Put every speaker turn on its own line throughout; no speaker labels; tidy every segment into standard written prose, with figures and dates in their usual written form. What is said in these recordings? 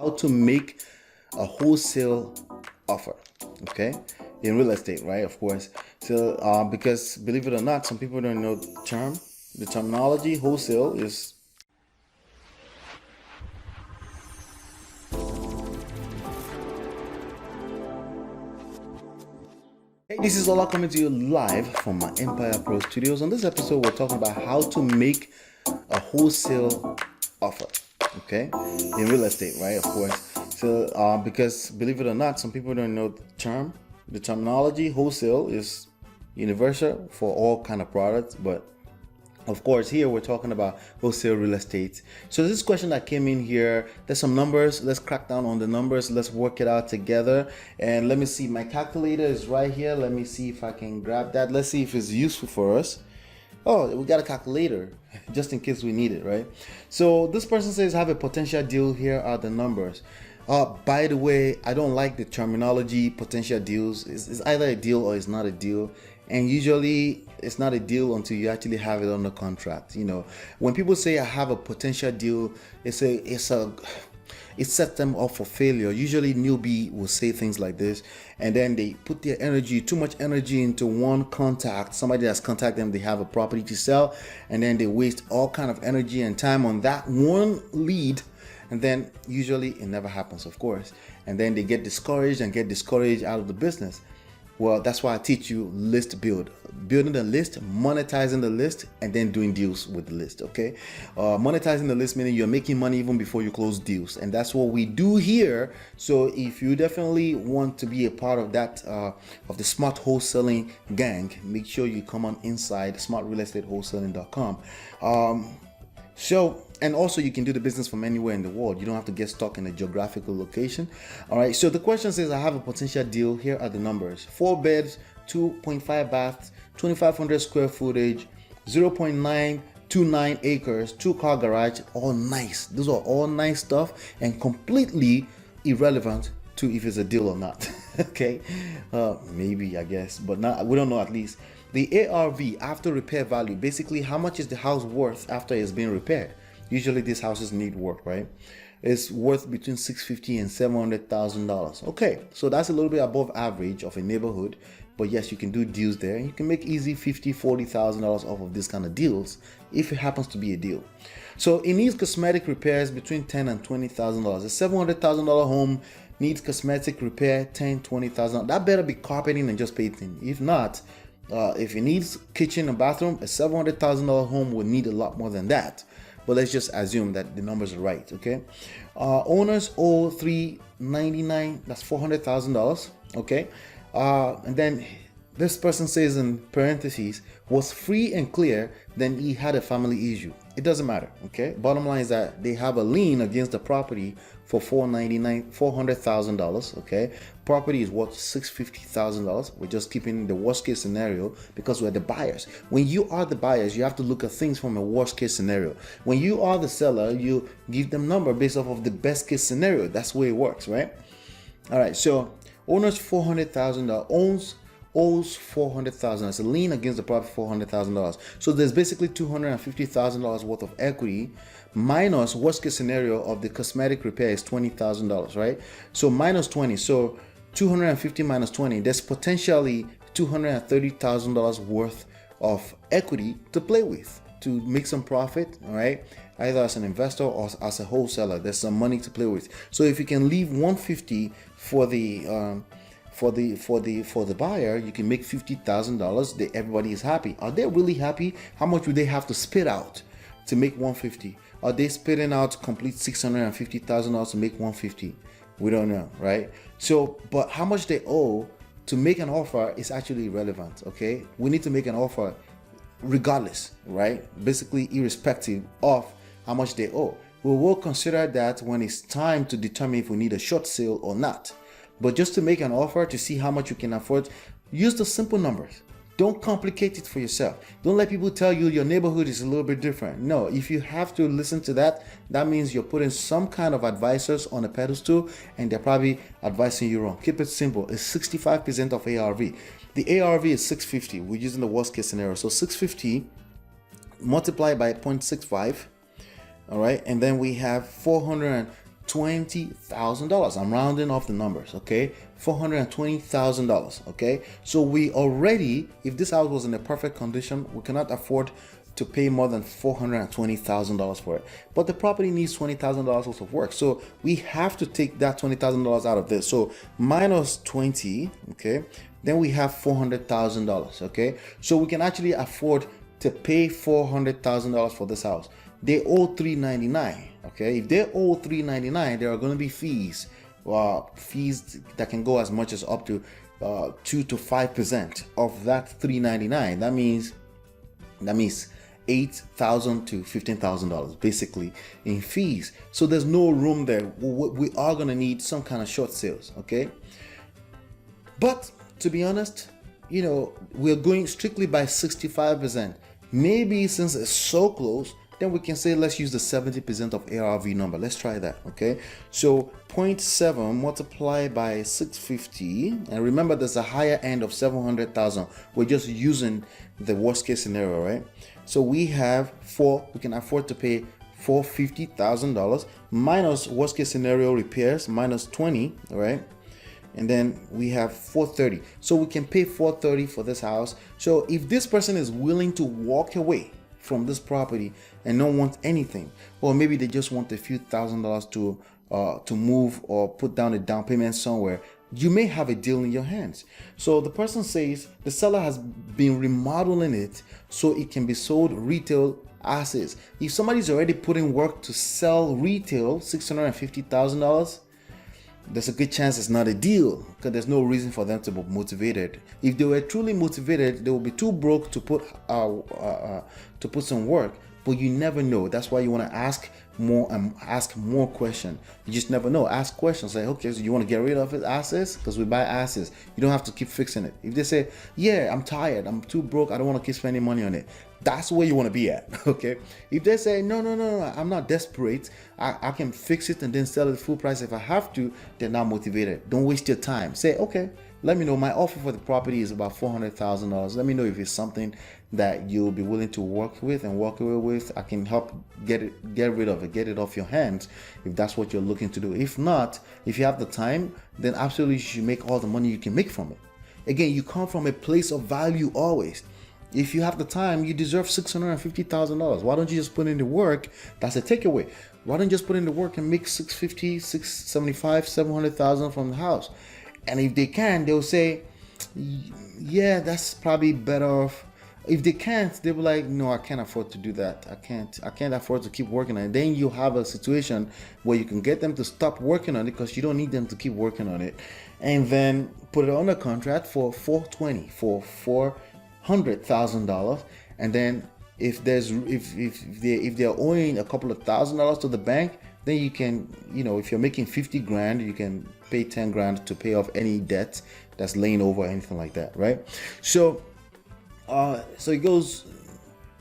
how to make a wholesale offer, okay, in real estate, right? Of course. So because believe it or not, some people don't know the terminology. Wholesale is Hey, this is Ola coming to you live from my Empire Pro studios. On this episode, we're talking about how to make a wholesale offer, okay, in real estate, right? Of course. So, because believe it or not, some people don't know the terminology. Wholesale is universal for all kind of products, but of course, here we're talking about wholesale real estate. So this question that came in here, there's some numbers. Let's crack down on the numbers. Let's work it out together. And let me see, my calculator is right here. Let me see if I can grab that. Let's see if it's useful for us. Oh, we got a calculator just in case we need it, right? So this person says, have a potential deal. Here are the numbers. By the way, I don't like the terminology potential deals. It's either a deal or it's not a deal. And usually it's not a deal until you actually have it under contract. You know, when people say I have a potential deal, it sets them up for failure. Usually newbie will say things like this, and then they put their energy, too much energy, into one contact, somebody that's contacted them, they have a property to sell, and then they waste all kind of energy and time on that one lead. And then usually it never happens, of course. And then they get discouraged out of the business. Well, that's why I teach you list build. Building the list, monetizing the list, and then doing deals with the list, okay? Monetizing the list meaning you're making money even before you close deals. And that's what we do here. So if you definitely want to be a part of that, of the smart wholesaling gang, make sure you come on inside smartrealestatewholesaling.com. And also you can do the business from anywhere in the world. You don't have to get stuck in a geographical location. All right. So the question says, I have a potential deal. Here are the numbers. 4 beds, 2.5 baths, 2,500 square footage, 0.929 acres, 2-car garage. All nice. Those are all nice stuff and completely irrelevant to if it's a deal or not. Okay. Maybe, I guess, but not, we don't know at least. The ARV, after repair value, basically how much is the house worth after it's been repaired? Usually these houses need work, right? It's worth between $650,000 and $700,000. Okay, so that's a little bit above average of a neighborhood, but yes, you can do deals there. You can make easy $50,000, $40,000 off of this kind of deals if it happens to be a deal. So it needs cosmetic repairs between $10,000 and $20,000. A $700,000 home needs cosmetic repair, $10,000, $20,000. That better be carpeting and just painting. If not, if it needs kitchen and bathroom, a $700,000 home would need a lot more than that. But let's just assume that the numbers are right, okay? Owners owe $399, that's $400,000, okay? And then this person says in parentheses, was free and clear, then he had a family issue. It doesn't matter, okay? Bottom line is that they have a lien against the property for $400,000, okay? Property is worth $650,000. We're just keeping the worst case scenario because we're the buyers. When you are the buyers, you have to look at things from a worst case scenario. When you are the seller, you give them number based off of the best case scenario. That's the way it works, right? All right, so owner's $400,000, owes $400,000. It's a lien against the property, $400,000. So there's basically $250,000 worth of equity minus worst case scenario of the cosmetic repair is $20,000, right? So minus 20. So 250 minus 20. There's potentially $230,000 worth of equity to play with to make some profit, all right? Either as an investor or as a wholesaler, there's some money to play with. So if you can leave 150 for the buyer, you can make $50,000. Everybody is happy. Are they really happy? How much would they have to spit out to make 150? Are they spitting out complete $650,000 to make 150? We don't know, right? So, but how much they owe to make an offer is actually irrelevant, okay? We need to make an offer regardless, right? Basically, irrespective of how much they owe. We will consider that when it's time to determine if we need a short sale or not. But just to make an offer to see how much you can afford, use the simple numbers. Don't complicate it for yourself. Don't let people tell you your neighborhood is a little bit different. No, if you have to listen to that, that means you're putting some kind of advisors on a pedestal and they're probably advising you wrong. Keep it simple. It's 65% of ARV. The ARV is 650. We're using the worst case scenario. So 650 multiplied by 0.65. All right. And then we have $420,000. I'm rounding off the numbers, okay? $420,000, okay? So we already, if this house was in a perfect condition, we cannot afford to pay more than $420,000 for it. But the property needs $20,000 worth of work. So we have to take that $20,000 out of this. So minus 20, okay? Then we have $400,000, okay? So we can actually afford to pay $400,000 for this house. They owe $399, okay? If they owe $399, there are going to be fees, fees that can go as much as up to 2 to 5% of that $399. That means $8,000 to $15,000 basically in fees. So there's no room there. We are going to need some kind of short sales, okay? But to be honest, you know, we're going strictly by 65%. Maybe since it's so close, then we can say let's use the 70% of ARV number. Let's try that, okay? So 0.7 multiplied by 650, and remember there's a higher end of 700,000. We're just using the worst case scenario, right? So we have we can afford to pay $450,000 minus worst case scenario repairs minus 20, right? And then we have $430. So we can pay $430 for this house. So if this person is willing to walk away from this property and don't want anything, or maybe they just want a few $1,000s to move or put down a down payment somewhere, you may have a deal in your hands. So the person says the seller has been remodeling it so it can be sold retail assets. If somebody's already putting work to sell retail $650,000, there's a good chance it's not a deal, because there's no reason for them to be motivated. If they were truly motivated, they will be too broke to put some work. But you never know. That's why you want to ask more and ask more questions. You just never know. Ask questions like, okay, so you want to get rid of his assets? Because we buy assets. You don't have to keep fixing it. If they say, yeah, I'm tired, I'm too broke, I don't want to keep spending money on it, that's where you want to be at, okay? If they say, no, I'm not desperate, I can fix it and then sell it full price if I have to, they're not motivated. Don't waste your time. Say, okay, let me know. My offer for the property is about $400,000. Let me know if it's something that you'll be willing to work with and walk away with. I can help get rid of it, get it off your hands if that's what you're looking to do. If not, if you have the time, then absolutely you should make all the money you can make from it. Again, you come from a place of value always. If you have the time, you deserve $650,000. Why don't you just put in the work? That's a takeaway. Why don't you just put in the work and make $650,000, $675,000, $700,000 from the house? And if they can, they'll say, yeah, that's probably better off. If they can't, they'll be like, no, I can't afford to do that. I can't afford to keep working on it. Then you have a situation where you can get them to stop working on it because you don't need them to keep working on it. And then put it on a contract for $420,000, for $400,000. And then if they're owing a couple of $1,000s to the bank, then you can, if you're making 50 grand, you can pay 10 grand to pay off any debt that's laying over or anything like that, right? So it goes,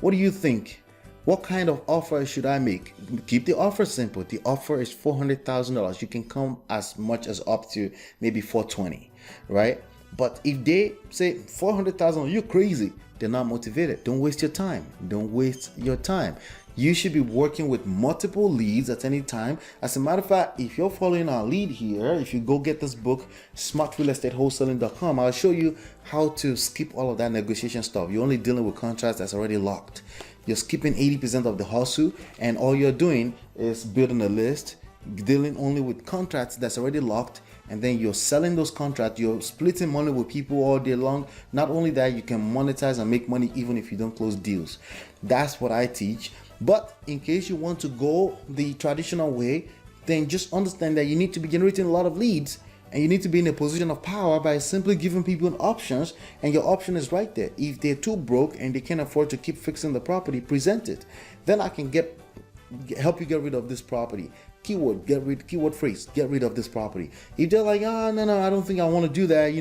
what do you think? What kind of offer should I make? Keep the offer simple. The offer is $400,000. You can come as much as up to maybe $420,000, right? But if they say $400,000, you're crazy. They're not motivated. Don't waste your time. Don't waste your time. You should be working with multiple leads at any time. As a matter of fact, if you're following our lead here, if you go get this book, smartrealestatewholesaling.com, I'll show you how to skip all of that negotiation stuff. You're only dealing with contracts that's already locked. You're skipping 80% of the hustle, and all you're doing is building a list, dealing only with contracts that's already locked, and then you're selling those contracts. You're splitting money with people all day long. Not only that, you can monetize and make money even if you don't close deals. That's what I teach. But in case you want to go the traditional way, then just understand that you need to be generating a lot of leads, and you need to be in a position of power by simply giving people options, and your option is right there. If they're too broke and they can't afford to keep fixing the property, present it. Then I can help you get rid of this property. Keyword phrase, get rid of this property. If they're like, no, I don't think I want to do that,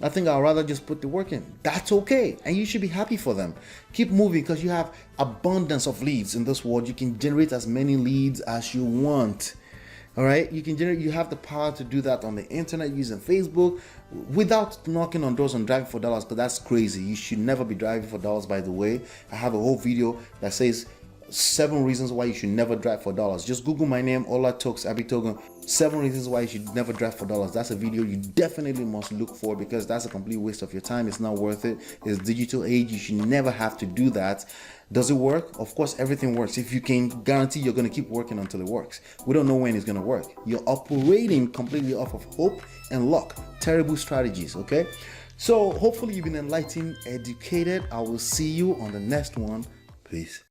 I think I'd rather just put the work in. That's okay. And you should be happy for them. Keep moving, because you have abundance of leads in this world. You can generate as many leads as you want. All right. You have the power to do that on the internet using Facebook without knocking on doors and driving for dollars, because that's crazy. You should never be driving for dollars, by the way. I have a whole video that says 7 reasons why you should never draft for dollars. Just Google my name, Abitogun. 7 reasons why you should never draft for dollars. That's a video you definitely must look for, because that's a complete waste of your time. It's not worth it. It's digital age. You should never have to do that. Does it work? Of course, everything works. If you can guarantee you're going to keep working until it works. We don't know when it's going to work. You're operating completely off of hope and luck. Terrible strategies, okay? So hopefully you've been enlightened, educated. I will see you on the next one. Peace.